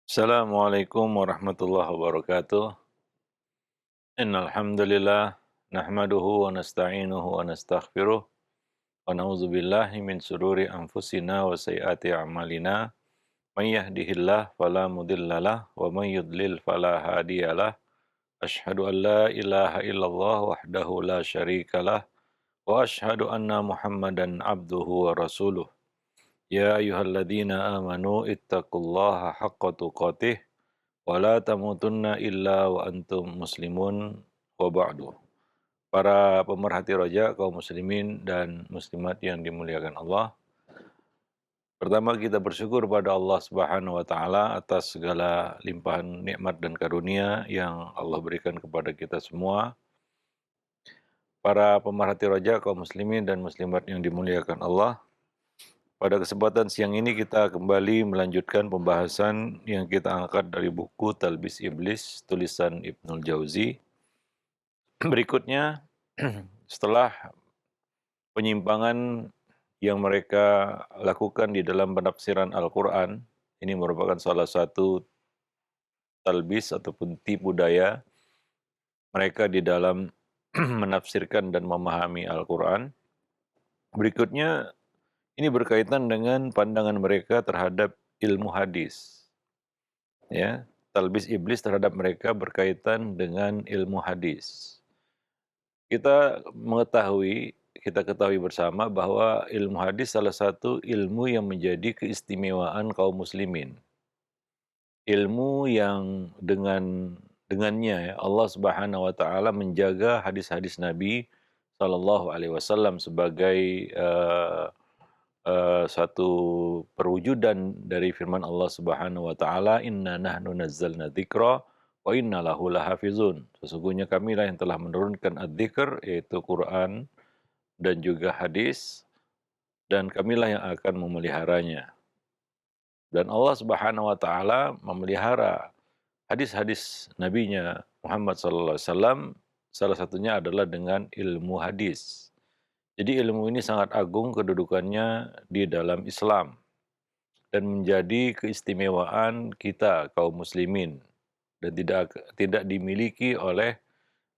Assalamualaikum warahmatullahi wabarakatuh. Innal hamdalillah nahmaduhu wa nasta'inuhu wa nastaghfiruh wa na'udzu billahi min sururi anfusina wa sayyiati a'malina. May yahdihillahu fala mudhillalah wa may yudlil fala hadiyalah. Asyhadu an la ilaha illallah wahdahu la syarikalah wa asyhadu anna Muhammadan abduhu wa rasuluh. Ya ayyuhalladzina amanu ittaqullaha haqqa tuqatih wala tamutunna illa wa antum muslimun wa ba'du. Para pemerhati roja kaum muslimin dan muslimat yang dimuliakan Allah. Pertama kita bersyukur pada Allah Subhanahu wa taala atas segala limpahan nikmat dan karunia yang Allah berikan kepada kita semua. Para pemerhati roja kaum muslimin dan muslimat yang dimuliakan Allah. Pada kesempatan siang ini kita kembali melanjutkan pembahasan yang kita angkat dari buku Talbis Iblis tulisan Ibnul Jauzi. Berikutnya, setelah penyimpangan yang mereka lakukan di dalam penafsiran Al-Quran, ini merupakan salah satu talbis ataupun tipu daya mereka di dalam menafsirkan dan memahami Al-Quran. Berikutnya, ini berkaitan dengan pandangan mereka terhadap ilmu hadis. Ya, talbis iblis terhadap mereka berkaitan dengan ilmu hadis. Kita ketahui bersama bahwa ilmu hadis salah satu ilmu yang menjadi keistimewaan kaum muslimin. Ilmu yang dengannya ya, Allah Subhanahu wa taala menjaga hadis-hadis Nabi Shallallahu alaihi wasallam sebagai satu perwujudan dari firman Allah Subhanahu wa taala, "Inna nahnu nazzalna dzikra wa inna lahu lahafizun." Sesungguhnya kamilah yang telah menurunkan adzikr yaitu Quran dan juga hadis, dan kamilah yang akan memeliharanya. Dan Allah Subhanahu wa taala memelihara hadis-hadis nabinya Muhammad sallallahu alaihi wasallam, salah satunya adalah dengan ilmu hadis. Jadi ilmu ini sangat agung kedudukannya di dalam Islam dan menjadi keistimewaan kita kaum muslimin dan tidak dimiliki oleh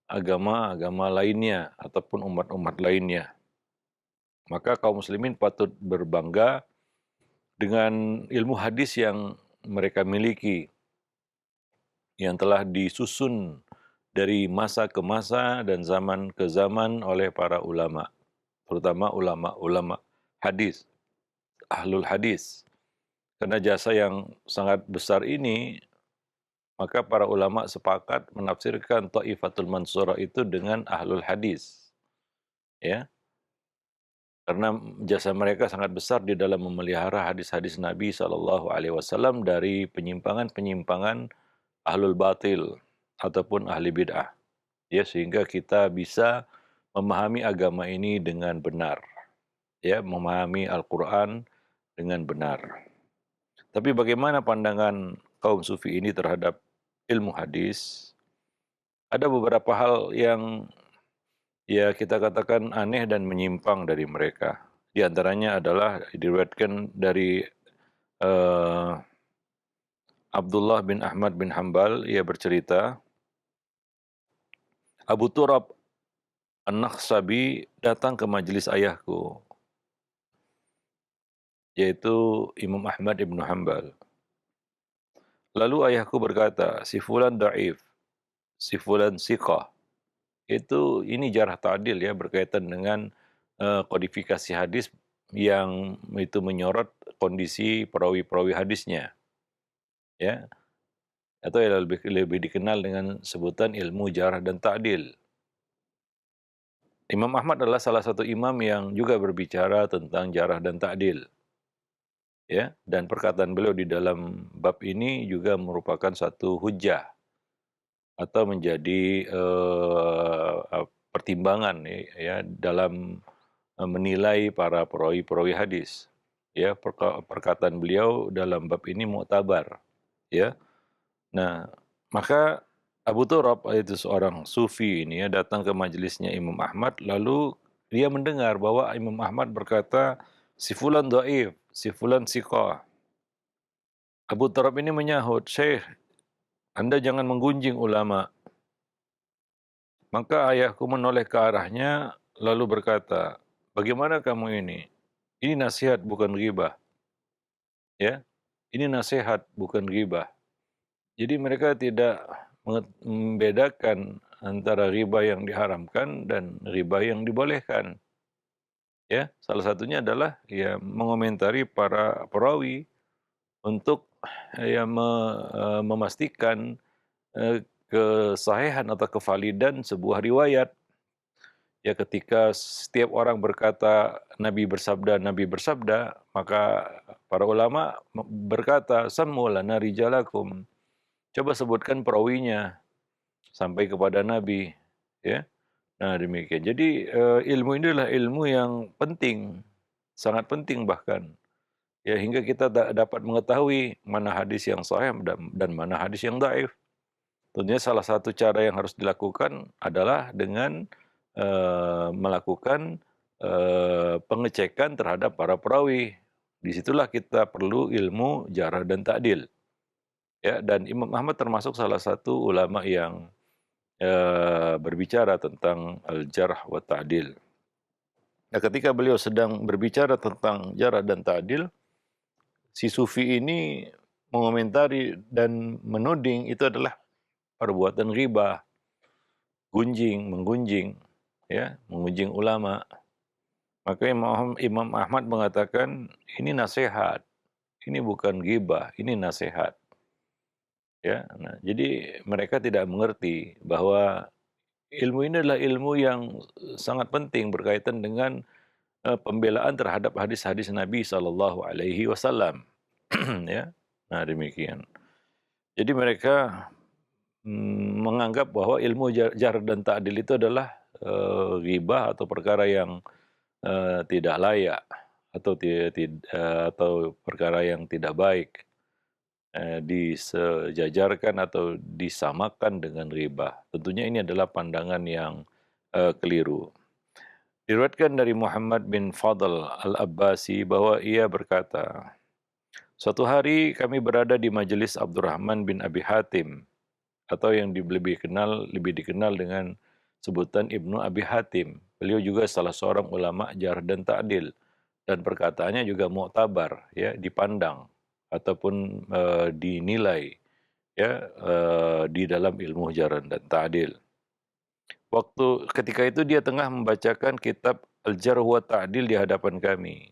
agama-agama lainnya ataupun umat-umat lainnya. Maka kaum muslimin patut berbangga dengan ilmu hadis yang mereka miliki, yang telah disusun dari masa ke masa dan zaman ke zaman oleh para ulama, terutama ulama-ulama hadis, ahlul hadis. Karena jasa yang sangat besar ini, maka para ulama sepakat menafsirkan Thaifatul Mansurah itu dengan ahlul hadis. Ya, karena jasa mereka sangat besar di dalam memelihara hadis-hadis Nabi Shallallahu alaihi wasallam dari penyimpangan-penyimpangan ahlul batil ataupun ahli bid'ah. Ya, sehingga kita bisa memahami agama ini dengan benar. Ya, memahami Al-Qur'an dengan benar. Tapi bagaimana pandangan kaum sufi ini terhadap ilmu hadis? Ada beberapa hal yang ya kita katakan aneh dan menyimpang dari mereka. Di antaranya adalah diriwayatkan dari eh, Abdullah bin Ahmad bin Hambal, ia bercerita, Abu Turab An-Nakhshabi datang ke majelis ayahku, yaitu Imam Ahmad ibn Hambal. Lalu ayahku berkata, si fulan da'if, si fulan siqah. Ini jarh ta'dil ya, berkaitan dengan kodifikasi hadis yang itu menyorot kondisi perawi-perawi hadisnya, ya, atau yang lebih dikenal dengan sebutan ilmu jarh dan ta'dil. Imam Ahmad adalah salah satu imam yang juga berbicara tentang jarh dan ta'dil, ya, dan perkataan beliau di dalam bab ini juga merupakan satu hujjah atau menjadi pertimbangan ya dalam menilai para perawi-perawi hadis. Ya, perkataan beliau dalam bab ini muktabar, ya. Nah, maka Abu Turab itu seorang sufi ini ya datang ke majelisnya Imam Ahmad, lalu dia mendengar bahwa Imam Ahmad berkata si fulan dhaif, si fulan siqah. Abu Thalib ini menyahut, "Syekh, Anda jangan menggunjing ulama." Maka ayahku menoleh ke arahnya, lalu berkata, "Bagaimana kamu ini? Ini nasihat bukan ghibah." Ya, ini nasihat bukan ghibah. Jadi mereka tidak membedakan antara riba yang diharamkan dan riba yang dibolehkan. Ya, salah satunya adalah ya mengomentari para perawi untuk memastikan kesahihan atau kevalidan sebuah riwayat. Ya ketika setiap orang berkata Nabi bersabda, maka para ulama berkata, "Sammu lana rijalakum." Coba sebutkan perawinya sampai kepada Nabi, ya. Nah, demikian. Jadi ilmu ini adalah ilmu yang penting, sangat penting bahkan. Ya, hingga kita dapat mengetahui mana hadis yang sahih dan mana hadis yang dhaif. Tentunya salah satu cara yang harus dilakukan adalah dengan melakukan pengecekan terhadap para perawi. Disitulah kita perlu ilmu jarh dan ta'dil. Ya, dan Imam Ahmad termasuk salah satu ulama yang berbicara tentang al-jarh wa ta'dil. Nah, ketika beliau sedang berbicara tentang jarh dan ta'dil, si sufi ini mengomentari dan menuding itu adalah perbuatan ghibah, menggunjing, ya, menggunjing ulama. Maka Imam Ahmad mengatakan, ini nasihat, ini bukan ghibah, ini nasihat. Ya, nah, jadi mereka tidak mengerti bahwa ilmu ini adalah ilmu yang sangat penting berkaitan dengan pembelaan terhadap hadis-hadis Nabi Shallallahu Alaihi Wasallam. Ya, nah demikian. Jadi mereka menganggap bahwa ilmu jarh dan ta'dil itu adalah ghibah atau perkara yang tidak layak atau atau perkara yang tidak baik, disejajarkan atau disamakan dengan riba. Tentunya ini adalah pandangan yang keliru. Diriwayatkan dari Muhammad bin Fadl Al-Abbasi bahwa ia berkata, suatu hari kami berada di majelis Abdurrahman bin Abi Hatim atau yang lebih dikenal dengan sebutan Ibnu Abi Hatim. Beliau juga salah seorang ulama jarh dan ta'dil dan perkataannya juga mu'tabar, ya, dipandang ataupun dinilai, ya, di dalam ilmu jarh dan ta'dil. Ketika itu dia tengah membacakan kitab Al-Jarh wa Ta'dil di hadapan kami.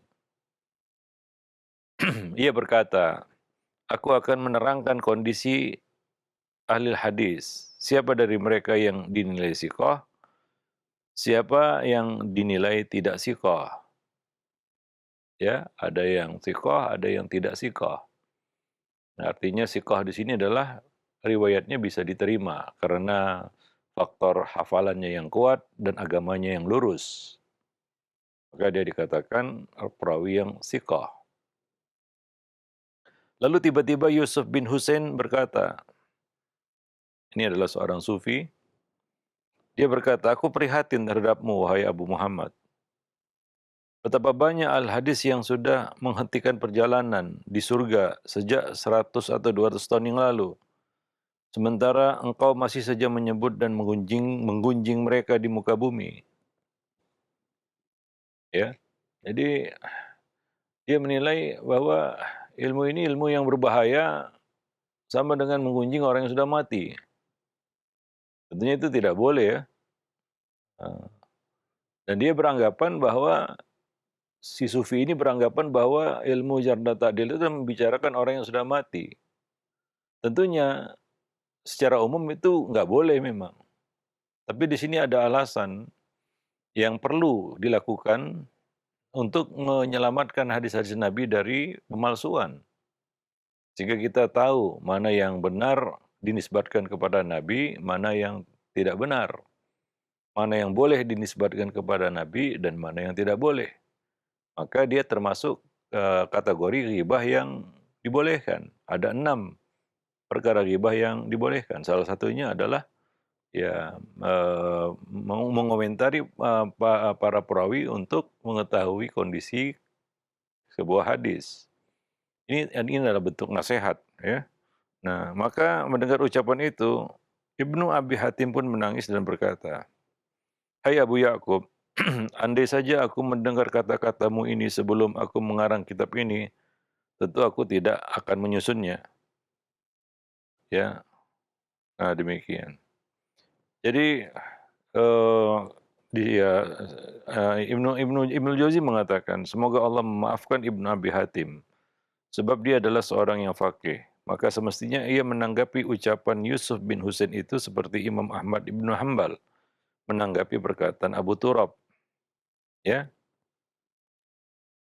Ia berkata, "Aku akan menerangkan kondisi ahli hadis. Siapa dari mereka yang dinilai sikoh, siapa yang dinilai tidak sikoh." Ya, ada yang sikoh, ada yang tidak sikoh. Nah, artinya sikoh di sini adalah riwayatnya bisa diterima karena faktor hafalannya yang kuat dan agamanya yang lurus. Maka dia dikatakan perawi yang sikoh. Lalu tiba-tiba Yusuf bin Husain berkata, ini adalah seorang sufi, dia berkata, "Aku prihatin terhadapmu, wahai Abu Muhammad. Betapa banyak al-hadis yang sudah menghentikan perjalanan di surga sejak 100 atau 200 tahun yang lalu. Sementara engkau masih saja menyebut dan menggunjing mereka di muka bumi." Ya. Jadi dia menilai bahwa ilmu ini ilmu yang berbahaya sama dengan menggunjing orang yang sudah mati. Tentunya itu tidak boleh, ya. Dan dia beranggapan bahwa si sufi ini beranggapan bahwa ilmu jarh dan ta'dil itu membicarakan orang yang sudah mati. Tentunya secara umum itu nggak boleh memang. Tapi di sini ada alasan yang perlu dilakukan untuk menyelamatkan hadis-hadis Nabi dari pemalsuan. Sehingga kita tahu mana yang benar dinisbatkan kepada Nabi, mana yang tidak benar. Mana yang boleh dinisbatkan kepada Nabi dan mana yang tidak boleh. Maka dia termasuk kategori ghibah yang dibolehkan. Ada 6 perkara ghibah yang dibolehkan. Salah satunya adalah ya mengomentari para perawi untuk mengetahui kondisi sebuah hadis. Ini adalah bentuk nasihat, ya. Nah, maka mendengar ucapan itu, Ibnu Abi Hatim pun menangis dan berkata, "Hai Abu Yakub, andai saja aku mendengar kata-katamu ini sebelum aku mengarang kitab ini, tentu aku tidak akan menyusunnya." Ya, nah demikian. Jadi, eee, dia, Ibnu Jauzi mengatakan, "Semoga Allah memaafkan Ibnu Abi Hatim, sebab dia adalah seorang yang faqih. Maka semestinya ia menanggapi ucapan Yusuf bin Husain itu seperti Imam Ahmad Ibnu Hambal menanggapi perkataan Abu Turab." Ya,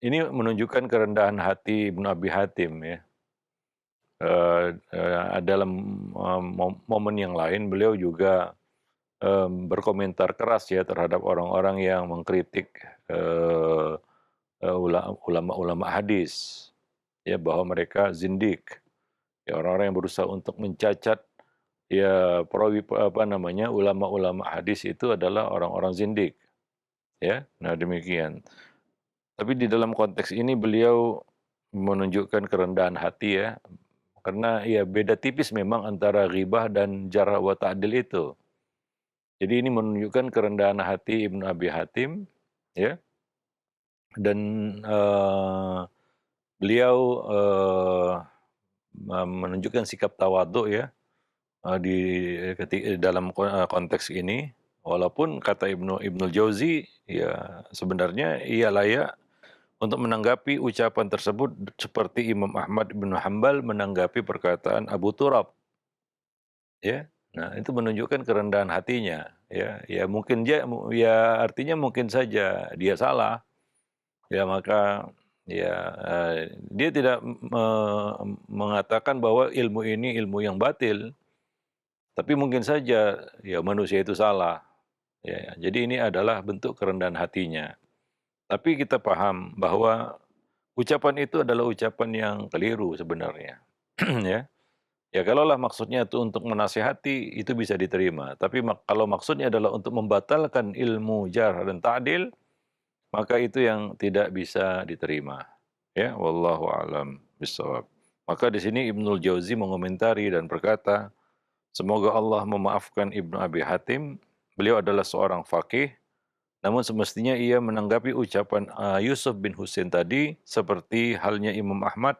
ini menunjukkan kerendahan hati Ibnu Abi Hatim ya. Dalam, momen yang lain beliau juga, berkomentar keras ya terhadap orang-orang yang mengkritik, eee eee, ulama-ulama hadis, ya bahwa mereka zindik, ya orang-orang yang berusaha untuk mencacat, ya perawi apa namanya, ulama-ulama hadis itu adalah orang-orang zindik, ya. Nah demikian. Tapi di dalam konteks ini beliau menunjukkan kerendahan hati ya, karena ya beda tipis memang antara ghibah dan jarh wa ta'dil itu. Jadi ini menunjukkan kerendahan hati Ibnu Abi Hatim, ya, dan, beliau, menunjukkan sikap tawadhu ya, di dalam konteks ini, walaupun kata Ibnul Jauzi, ya sebenarnya ia layak untuk menanggapi ucapan tersebut seperti Imam Ahmad bin Hambal menanggapi perkataan Abu Turab, ya. Nah, itu menunjukkan kerendahan hatinya, ya. Ya artinya mungkin saja dia salah, ya maka ya, dia tidak mengatakan bahwa ilmu ini ilmu yang batil, tapi mungkin saja ya manusia itu salah, ya. Jadi ini adalah bentuk kerendahan hatinya. Tapi kita paham bahwa ucapan itu adalah ucapan yang keliru sebenarnya, ya. Ya kalaulah maksudnya itu untuk menasihati, itu bisa diterima. Tapi kalau maksudnya adalah untuk membatalkan ilmu jarh dan ta'dil, maka itu yang tidak bisa diterima. Ya, wallahu a'lam bishawab. Maka di sini Ibnul Jauzi mengomentari dan berkata, semoga Allah memaafkan Ibnu Abi Hatim. Beliau adalah seorang faqih, namun semestinya ia menanggapi ucapan Yusuf bin Husain tadi seperti halnya Imam Ahmad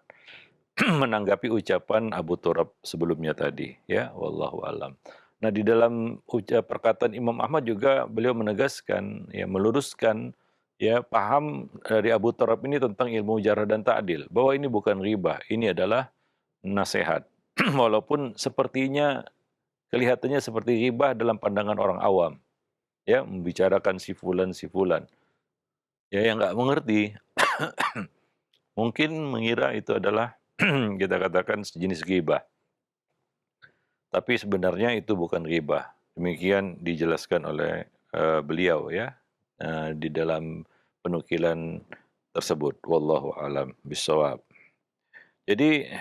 menanggapi ucapan Abu Turab sebelumnya tadi, ya, wallahu alam. Nah, di dalam perkataan Imam Ahmad juga beliau menegaskan, ya, meluruskan, ya, paham dari Abu Turab ini tentang ilmu jarh dan ta'dil, bahwa ini bukan ghibah, ini adalah nasihat. Walaupun sepertinya kelihatannya seperti ghibah dalam pandangan orang awam, ya, membicarakan si fulan. Ya, yang nggak mengerti mungkin mengira itu adalah kita katakan sejenis ghibah. Tapi sebenarnya itu bukan ghibah. Demikian dijelaskan oleh, beliau ya, di dalam penukilan tersebut. Wallahu alam bishawab. Jadi,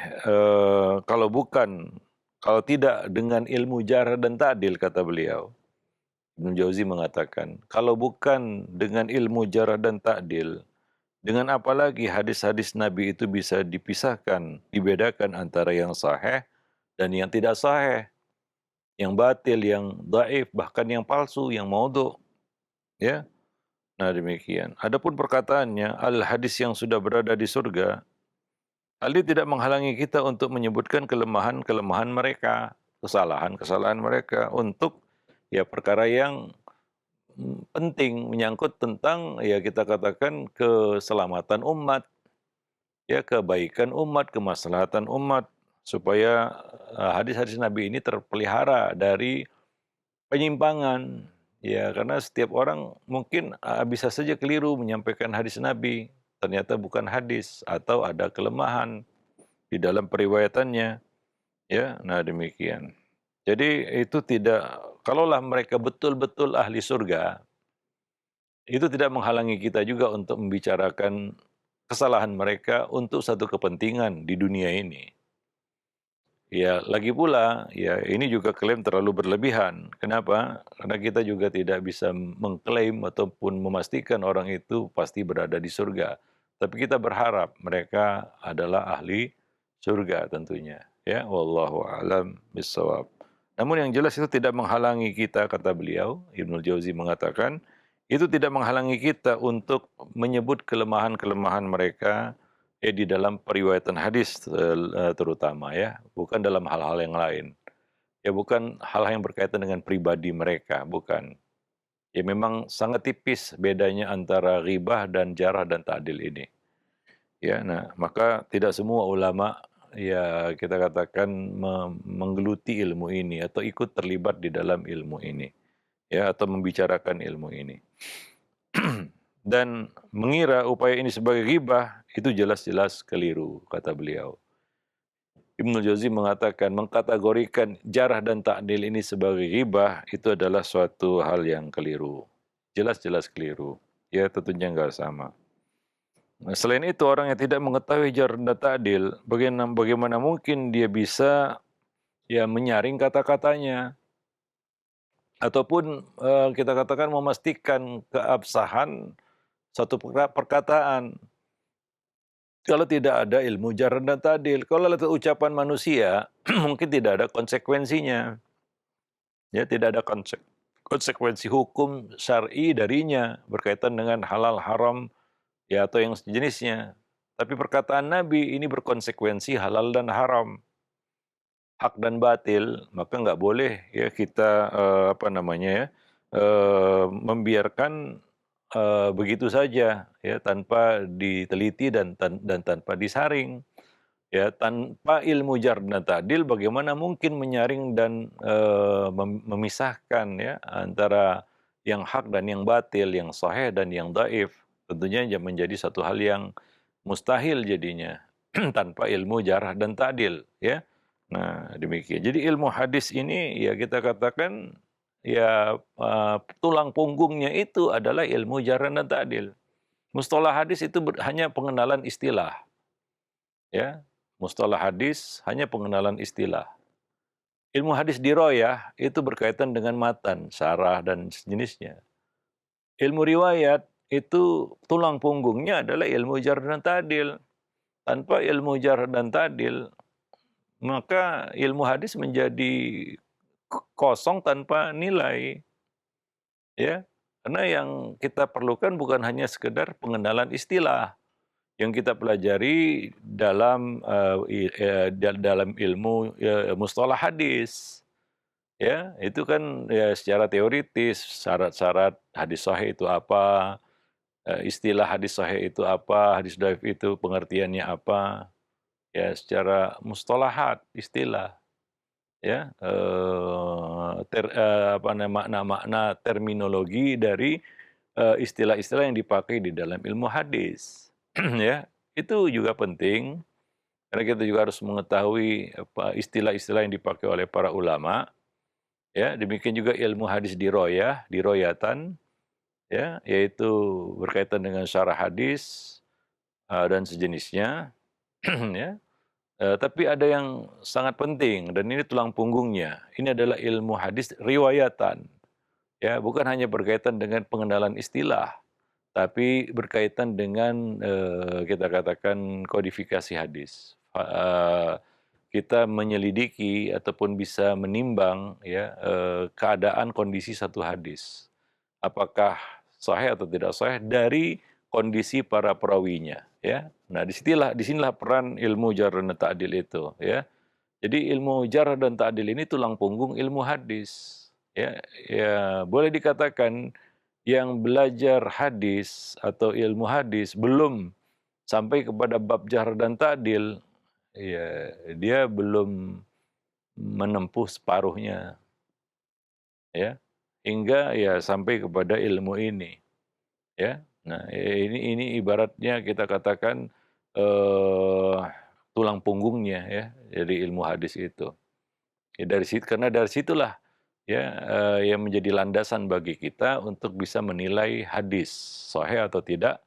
kalau tidak dengan ilmu jarh dan ta'dil kata beliau, Ibnu Jauzi mengatakan, kalau bukan dengan ilmu jarh dan ta'dil, dengan apa lagi hadis-hadis Nabi itu bisa dipisahkan, dibedakan antara yang sahih dan yang tidak sahih, yang batil, yang dhaif, bahkan yang palsu, yang maudhu, ya. Nah demikian. Adapun perkataannya, al-hadis yang sudah berada di surga, hal ini tidak menghalangi kita untuk menyebutkan kelemahan-kelemahan mereka, kesalahan-kesalahan mereka untuk ya perkara yang penting menyangkut tentang ya kita katakan keselamatan umat, ya kebaikan umat, kemaslahatan umat supaya hadis-hadis Nabi ini terpelihara dari penyimpangan. Ya, karena setiap orang mungkin bisa saja keliru menyampaikan hadis Nabi, ternyata bukan hadis atau ada kelemahan di dalam periwayatannya, ya. Nah, demikian. Jadi itu tidak kalaulah mereka betul-betul ahli surga, itu tidak menghalangi kita juga untuk membicarakan kesalahan mereka untuk satu kepentingan di dunia ini. Ya, lagi pula, ya ini juga klaim terlalu berlebihan. Kenapa? Karena kita juga tidak bisa mengklaim ataupun memastikan orang itu pasti berada di surga. Tapi kita berharap mereka adalah ahli surga tentunya. Ya, wallahu a'lam bissawab. Namun yang jelas itu tidak menghalangi kita, kata beliau, Ibnul Jauzi mengatakan, itu tidak menghalangi kita untuk menyebut kelemahan-kelemahan mereka di dalam periwayatan hadis terutama ya, bukan dalam hal-hal yang lain. Ya bukan hal-hal yang berkaitan dengan pribadi mereka, bukan. Ya memang sangat tipis bedanya antara ghibah dan jarah dan ta'dil ini. Ya, nah maka tidak semua ulama ya kita katakan menggeluti ilmu ini atau ikut terlibat di dalam ilmu ini ya atau membicarakan ilmu ini. Dan mengira upaya ini sebagai ghibah itu jelas-jelas keliru kata beliau. Ibnu Jauzi mengatakan mengkategorikan jarah dan ta'dil ini sebagai ghibah itu adalah suatu hal yang keliru. Jelas-jelas keliru. Ya tentunya enggak sama. Nah, selain itu orang yang tidak mengetahui jarh dan ta'dil, bagaimana mungkin dia bisa ya menyaring kata-katanya ataupun kita katakan memastikan keabsahan satu perkataan. Kalau tidak ada ilmu jarh dan ta'dil, kalau itu ucapan manusia mungkin tidak ada konsekuensinya. Ya, tidak ada konsekuensi hukum syar'i darinya berkaitan dengan halal haram ya atau yang sejenisnya. Tapi perkataan Nabi ini berkonsekuensi halal dan haram, hak dan batil, maka nggak boleh ya kita apa namanya ya membiarkan begitu saja ya tanpa diteliti dan tanpa disaring. Ya tanpa ilmu jarh dan ta'dil bagaimana mungkin menyaring dan memisahkan ya antara yang hak dan yang batil, yang sahih dan yang dhaif. Tentunya menjadi satu hal yang mustahil jadinya tanpa ilmu jarh dan ta'dil ya. Nah, demikian. Jadi ilmu hadis ini ya kita katakan ya tulang punggungnya itu adalah ilmu jarh dan ta'dil. Mustalah hadis itu hanya pengenalan istilah ya. Mustalah hadis hanya pengenalan istilah. Ilmu hadis diroyah itu berkaitan dengan matan, syarah dan sejenisnya. Ilmu riwayat itu tulang punggungnya adalah ilmu jarh dan ta'dil. Tanpa ilmu jarh dan ta'dil, maka ilmu hadis menjadi kosong tanpa nilai. Ya, karena yang kita perlukan bukan hanya sekedar pengenalan istilah yang kita pelajari dalam dalam ilmu mustalah hadis. Ya, itu kan ya secara teoritis syarat-syarat hadis sahih itu apa, istilah hadis sahih itu apa, hadis dhaif itu pengertiannya apa. Ya, secara mustalahat istilah ya apa makna-makna terminologi dari istilah-istilah yang dipakai di dalam ilmu hadis ya itu juga penting karena kita juga harus mengetahui apa istilah-istilah yang dipakai oleh para ulama ya demikian juga ilmu hadis diroyatan ya yaitu berkaitan dengan syarah hadis dan sejenisnya ya. Tapi ada yang sangat penting dan ini tulang punggungnya. Ini adalah ilmu hadis riwayatan. Ya, bukan hanya berkaitan dengan pengenalan istilah, tapi berkaitan dengan kita katakan kodifikasi hadis. Kita menyelidiki ataupun bisa menimbang ya keadaan kondisi satu hadis. Apakah sahih atau tidak sahih dari kondisi para perawinya ya. Nah, disinilah peran ilmu jarh dan ta'dil itu ya. Jadi ilmu jarh dan ta'dil ini tulang punggung ilmu hadis. Ya, ya boleh dikatakan yang belajar hadis atau ilmu hadis belum sampai kepada bab jarh dan ta'dil, ya dia belum menempuh separuhnya ya. Hingga ya sampai kepada ilmu ini ya. Nah, ini ibaratnya kita katakan eh tulang punggungnya ya, jadi ilmu hadis itu. Ya karena dari situlah ya yang menjadi landasan bagi kita untuk bisa menilai hadis sahih atau tidak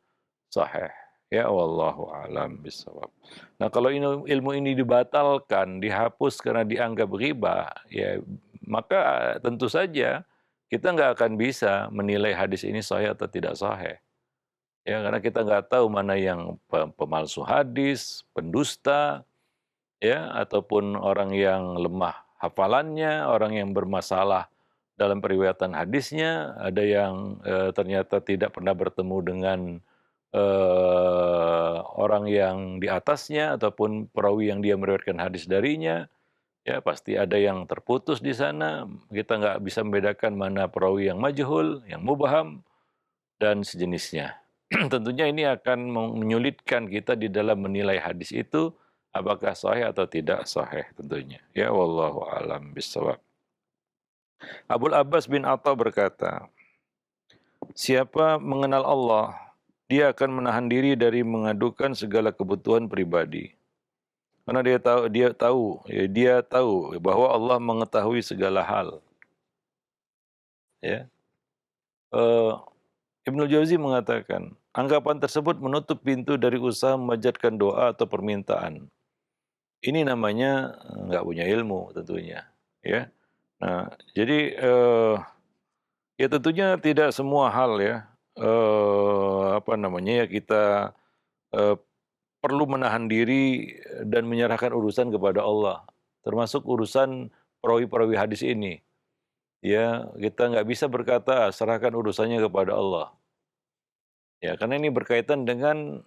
sahih. Ya wallahu alam bisawab. Nah, kalau ilmu ini dibatalkan, dihapus karena dianggap riba, ya maka tentu saja kita nggak akan bisa menilai hadis ini sahih atau tidak sahih. Ya, karena kita nggak tahu mana yang pemalsu hadis, pendusta, ya, ataupun orang yang lemah hafalannya, orang yang bermasalah dalam periwayatan hadisnya, ada yang, ternyata tidak pernah bertemu dengan, orang yang di atasnya ataupun perawi yang dia meriwayatkan hadis darinya, ya pasti ada yang terputus di sana, kita nggak bisa membedakan mana perawi yang majhul, yang mubham, dan sejenisnya. Tentunya ini akan menyulitkan kita di dalam menilai hadis itu, apakah sahih atau tidak sahih tentunya. Ya wallahu alam bisawab. Abul Abbas bin Atha berkata, siapa mengenal Allah, dia akan menahan diri dari mengadukan segala kebutuhan pribadi. Karena dia tahu bahwa Allah mengetahui segala hal. Ya, Eh, Ibnu Jauzi mengatakan, anggapan tersebut menutup pintu dari usaha memanjatkan doa atau permintaan. Ini namanya nggak punya ilmu tentunya, ya. Nah, jadi ya tentunya tidak semua hal ya, apa namanya ya kita eh, perlu menahan diri dan menyerahkan urusan kepada Allah, termasuk urusan perawi-perawi hadis ini. Ya, kita nggak bisa berkata serahkan urusannya kepada Allah. Ya, karena ini berkaitan dengan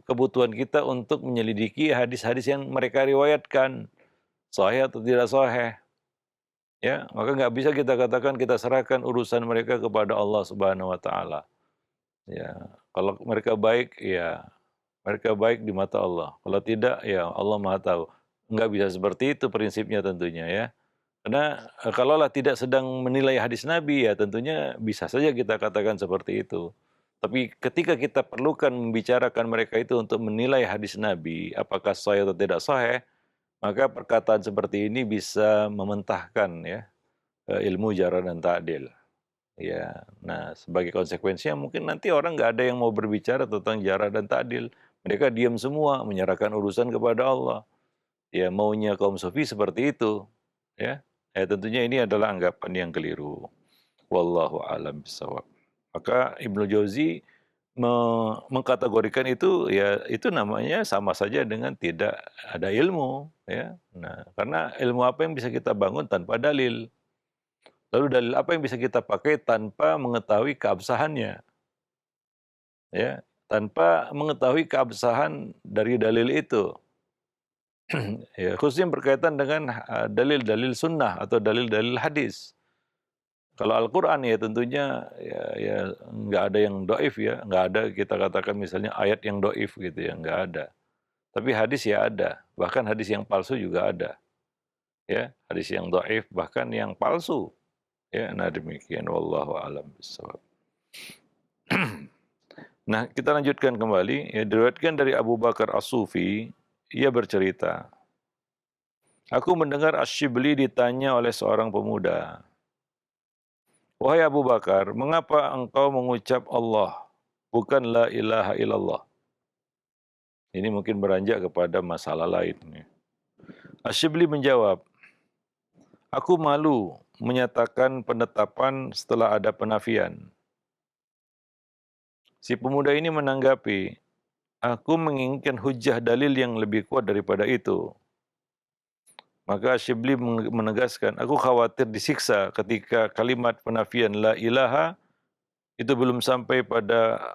kebutuhan kita untuk menyelidiki hadis-hadis yang mereka riwayatkan, sahih atau tidak sahih. Ya, maka nggak bisa kita katakan kita serahkan urusan mereka kepada Allah Subhanahu wa taala. Ya, kalau mereka baik, ya mereka baik di mata Allah. Kalau tidak, ya Allah Maha tahu. Nggak bisa seperti itu prinsipnya tentunya ya. Karena kalaulah tidak sedang menilai hadis Nabi, ya tentunya bisa saja kita katakan seperti itu. Tapi ketika kita perlukan membicarakan mereka itu untuk menilai hadis Nabi, apakah sahih atau tidak sahih, maka perkataan seperti ini bisa mementahkan ya ilmu jarah dan ta'dil. Ya, nah sebagai konsekuensinya mungkin nanti orang nggak ada yang mau berbicara tentang jarah dan ta'dil. Mereka diam semua, menyerahkan urusan kepada Allah. Ya maunya kaum sufi seperti itu. Ya, ya tentunya ini adalah anggapan yang keliru. Wallahu a'lam bishawab. Maka Ibnu Jauzi mengkategorikan itu ya itu namanya sama saja dengan tidak ada ilmu ya. Nah, karena ilmu apa yang bisa kita bangun tanpa dalil? Lalu dalil apa yang bisa kita pakai tanpa mengetahui keabsahannya? Ya, tanpa mengetahui keabsahan dari dalil itu. Ya, khususnya berkaitan dengan dalil-dalil sunnah atau dalil-dalil hadis. Kalau Al-Quran ya tentunya ya nggak ada yang doif ya, nggak ada kita katakan misalnya ayat yang doif gitu ya, nggak ada. Tapi hadis ya ada, bahkan hadis yang palsu juga ada. Ya, hadis yang doif bahkan yang palsu. Ya, nah demikian wallahu alam bissawab. Nah, kita lanjutkan kembali. Ya, diriwayatkan dari Abu Bakar As-Sufi, ia bercerita, aku mendengar Asy-Syibli ditanya oleh seorang pemuda, wahai Abu Bakar, mengapa engkau mengucap Allah, bukan la ilaha illallah? Ini mungkin beranjak kepada masalah lain. Asy-Syibli menjawab, aku malu menyatakan penetapan setelah ada penafian. Si pemuda ini menanggapi, aku menginginkan hujah dalil yang lebih kuat daripada itu. Maka Syibli menegaskan, aku khawatir disiksa ketika kalimat penafian la ilaha itu belum sampai pada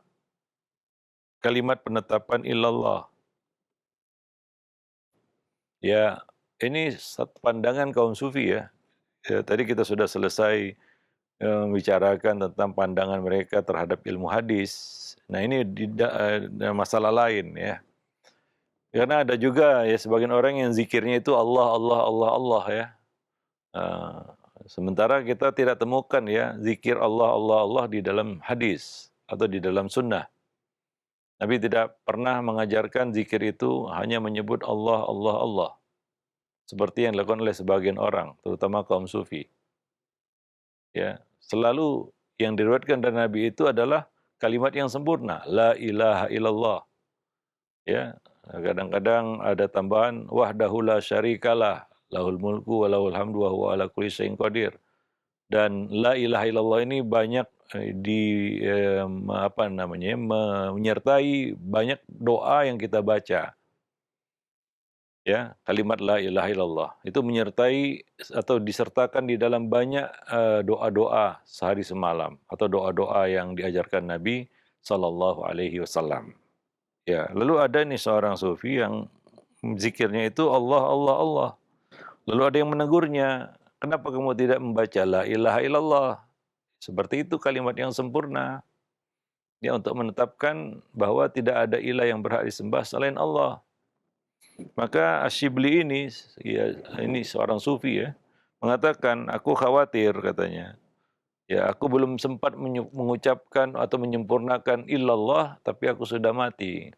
kalimat penetapan illallah. Ya, ini satu pandangan kaum sufi ya. Ya, tadi kita sudah selesai membicarakan tentang pandangan mereka terhadap ilmu hadis. Nah, ini masalah lain ya. Karena ada juga ya sebagian orang yang zikirnya itu Allah, Allah, Allah, Allah ya. Eh, sementara kita tidak temukan ya zikir Allah, Allah, Allah di dalam hadis atau di dalam sunnah. Nabi tidak pernah mengajarkan zikir itu hanya menyebut Allah, Allah, Allah. Seperti yang dilakukan oleh sebagian orang, terutama kaum sufi. Ya, selalu yang diriwayatkan dari Nabi itu adalah kalimat yang sempurna, la ilaha illallah. Ya, kadang-kadang ada tambahan wahdahu la syarikalah, lahul mulku wa lahul hamdu wa huwa ala kulli syai'in qadir. Dan la ilaha illallah ini banyak apa namanya menyertai banyak doa yang kita baca. Ya, kalimat la ilaha illallah itu menyertai atau disertakan di dalam banyak doa-doa sehari semalam atau doa-doa yang diajarkan Nabi Sallallahu Alaihi Wasallam. Ya, lalu ada nih seorang sufi yang zikirnya itu Allah Allah Allah. Lalu ada yang menegurnya, kenapa kamu tidak membaca la ilaha illallah? Seperti itu kalimat yang sempurna. Ya, untuk menetapkan bahwa tidak ada ilah yang berhak disembah selain Allah. Maka Asyibli ini, ya, ini seorang sufi ya, mengatakan, aku khawatir katanya. Ya, aku belum sempat mengucapkan atau menyempurnakan illallah, tapi aku sudah mati.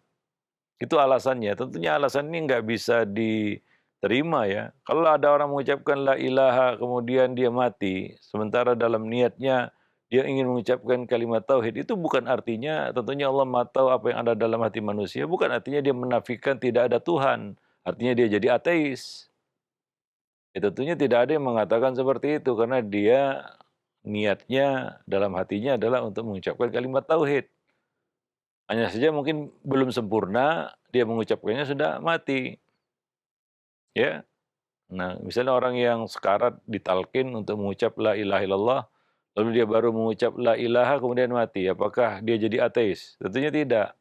Itu alasannya. Tentunya alasan ini nggak bisa diterima ya. Kalau ada orang mengucapkan la ilaha, kemudian dia mati, sementara dalam niatnya dia ingin mengucapkan kalimat tauhid, itu bukan artinya tentunya Allah Maha tahu apa yang ada dalam hati manusia, bukan artinya dia menafikan tidak ada Tuhan. Artinya dia jadi ateis. Ya, tentunya tidak ada yang mengatakan seperti itu karena dia niatnya dalam hatinya adalah untuk mengucapkan kalimat tauhid. Hanya saja mungkin belum sempurna, dia mengucapkannya sudah mati. Ya. Nah, misalnya orang yang sekarat ditalkin untuk mengucap la ilaha illallah, lalu dia baru mengucap la ilaha kemudian mati. Apakah dia jadi ateis? Tentunya tidak.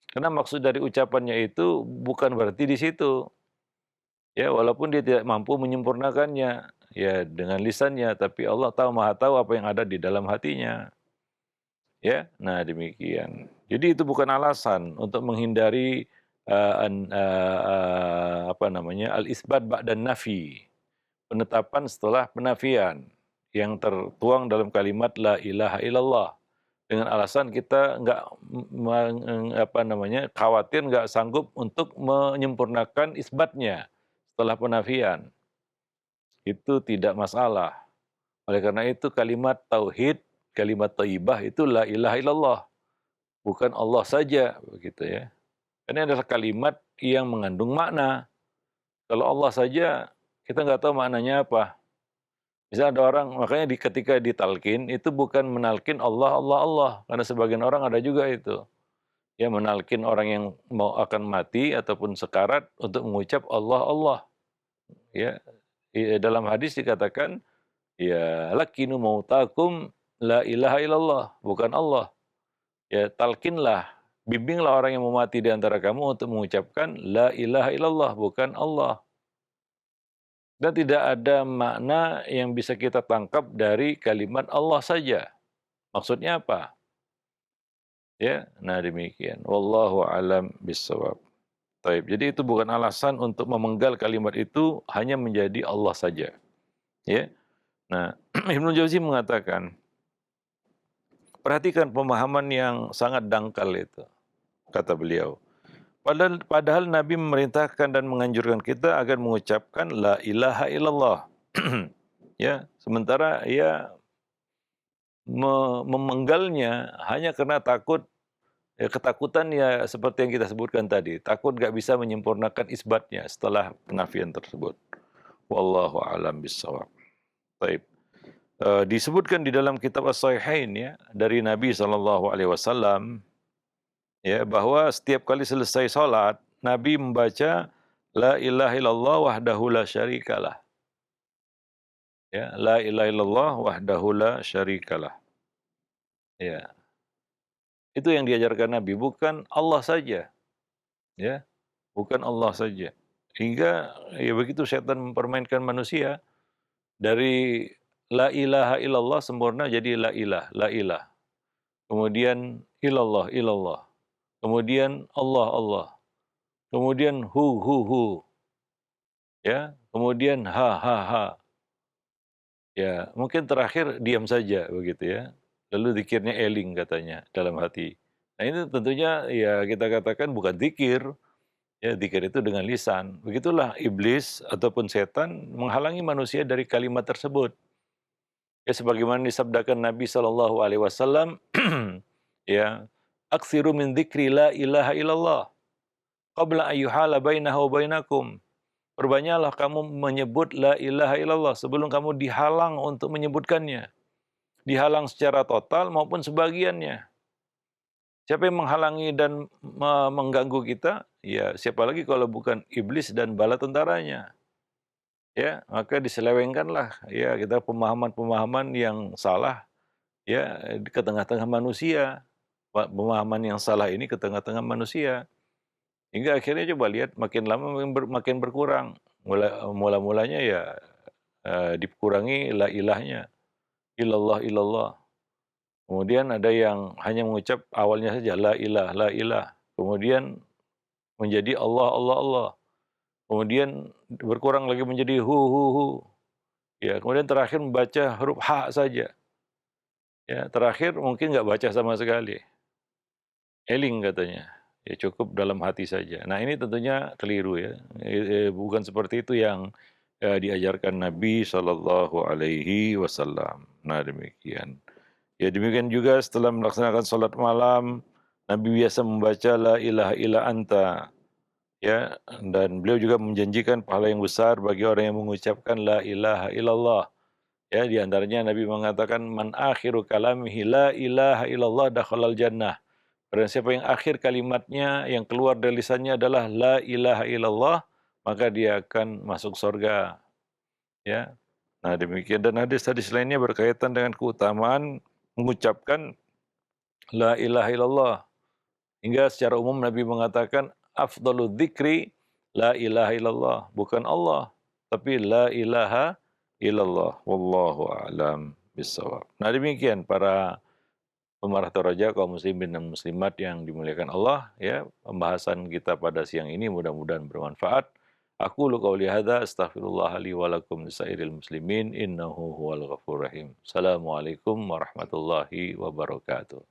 Karena maksud dari ucapannya itu bukan berarti di situ. Ya, walaupun dia tidak mampu menyempurnakannya ya dengan lisannya, tapi Allah tahu Maha tahu apa yang ada di dalam hatinya. Ya. Nah, demikian. Jadi itu bukan alasan untuk menghindari apa namanya? Al-isbat ba'dan nafi. Penetapan setelah penafian yang tertuang dalam kalimat la ilaha illallah dengan alasan kita nggak apa namanya khawatir nggak sanggup untuk menyempurnakan isbatnya setelah penafian itu tidak masalah. Oleh karena itu kalimat tauhid, kalimat thayyibah itu la ilaha illallah, bukan Allah saja begitu ya. Ini adalah kalimat yang mengandung makna. Kalau Allah saja kita nggak tahu maknanya apa. Misal ada orang, makanya ketika ditalkin, itu bukan menalkin Allah, Allah, Allah. Karena sebagian orang ada juga itu. Ya, menalkin orang yang mau akan mati ataupun sekarat untuk mengucap Allah, Allah. Ya, dalam hadis dikatakan, ya, lakinu mautakum la ilaha illallah. Bukan Allah. Ya, talkinlah, bimbinglah orang yang mau mati di antara kamu untuk mengucapkan la ilaha illallah, bukan Allah. Dan tidak ada makna yang bisa kita tangkap dari kalimat Allah saja. Maksudnya apa? Ya, nah demikian. Wallahu alam bissawab. Taib. Jadi itu bukan alasan untuk memenggal kalimat itu hanya menjadi Allah saja. Ya. Nah, Ibnu Jauzi mengatakan, perhatikan pemahaman yang sangat dangkal itu, kata beliau. Padahal Nabi memerintahkan dan menganjurkan kita agar mengucapkan la ilaha illallah. Ya, sementara ia memenggalnya hanya karena takut, ya ketakutan ya seperti yang kita sebutkan tadi, takut nggak bisa menyempurnakan isbatnya setelah penafian tersebut. Wallahu a'lam bishawab. Baik. Disebutkan di dalam kitab As-Sahihain ya dari Nabi SAW ya bahwa setiap kali selesai sholat Nabi membaca la ilaha illallah wahdahu la syarikalah. Ya, la ilaha illallah wahdahu la syarikalah. Ya, itu yang diajarkan Nabi, bukan Allah saja, ya, bukan Allah saja. Hingga ya begitu setan mempermainkan manusia dari la ilaha illallah sempurna jadi la ilah, la ilah. Kemudian ilallah, ilallah. Kemudian Allah, Allah. Kemudian hu, ya. Kemudian ha, ha, ha. Ya, mungkin terakhir diam saja begitu ya. Lalu zikirnya eling katanya dalam hati. Nah, ini tentunya ya kita katakan bukan zikir. Ya, zikir itu dengan lisan. Begitulah iblis ataupun setan menghalangi manusia dari kalimat tersebut. Ya, sebagaimana disabdakan Nabi Shallallahu Alaihi Wasallam, ya, aksiru min dzikri la ilaha illallah qabla ayyuhala bainahu wa bainakum. Perbanyaklah kamu menyebut la ilaha illallah sebelum kamu dihalang untuk menyebutkannya. Dihalang secara total maupun sebagiannya. Siapa yang menghalangi dan mengganggu kita? Ya, siapa lagi kalau bukan iblis dan bala tentaranya. Ya, maka diselewengkanlah ya kita pemahaman-pemahaman yang salah ya ke tengah-tengah manusia. Pemahaman yang salah ini ke tengah-tengah manusia. Hingga akhirnya coba lihat makin lama makin berkurang. Mula-mulanya ya dikurangi la ilahnya, illallah illallah. Kemudian ada yang hanya mengucap awalnya saja la ilah la ilah. Kemudian menjadi Allah Allah Allah. Kemudian berkurang lagi menjadi hu. Ya, kemudian terakhir membaca huruf ha saja. Ya, terakhir mungkin nggak baca sama sekali. Eling katanya. Ya cukup dalam hati saja. Nah, ini tentunya keliru ya. Bukan seperti itu yang diajarkan Nabi Shallallahu alaihi wasallam. Nah, demikian. Ya, demikian juga setelah melaksanakan salat malam, Nabi biasa membaca la ilaha illa anta. Ya, dan beliau juga menjanjikan pahala yang besar bagi orang yang mengucapkan la ilaha illallah. Ya, di antaranya Nabi mengatakan man akhiru kalamihi la ilaha illallah dakhalal jannah. Barang siapa yang akhir kalimatnya yang keluar dari lisannya adalah la ilaha illallah, maka dia akan masuk surga. Ya. Nah, demikian dan hadis-hadis lainnya berkaitan dengan keutamaan mengucapkan la ilaha illallah. Hingga secara umum Nabi mengatakan afdalu dzikri la ilaha illallah, bukan Allah, tapi la ilaha illallah. Wallahu a'lam bissawab. Nah, demikian para pemarah Toraja kaum muslimin dan muslimat yang dimuliakan Allah ya, pembahasan kita pada siang ini mudah-mudahan bermanfaat. Aku lu qauli hadza astaghfirullah li wa lakum lisairil muslimin innahu huwal ghafurur rahim. Assalamualaikum warahmatullahi wabarakatuh.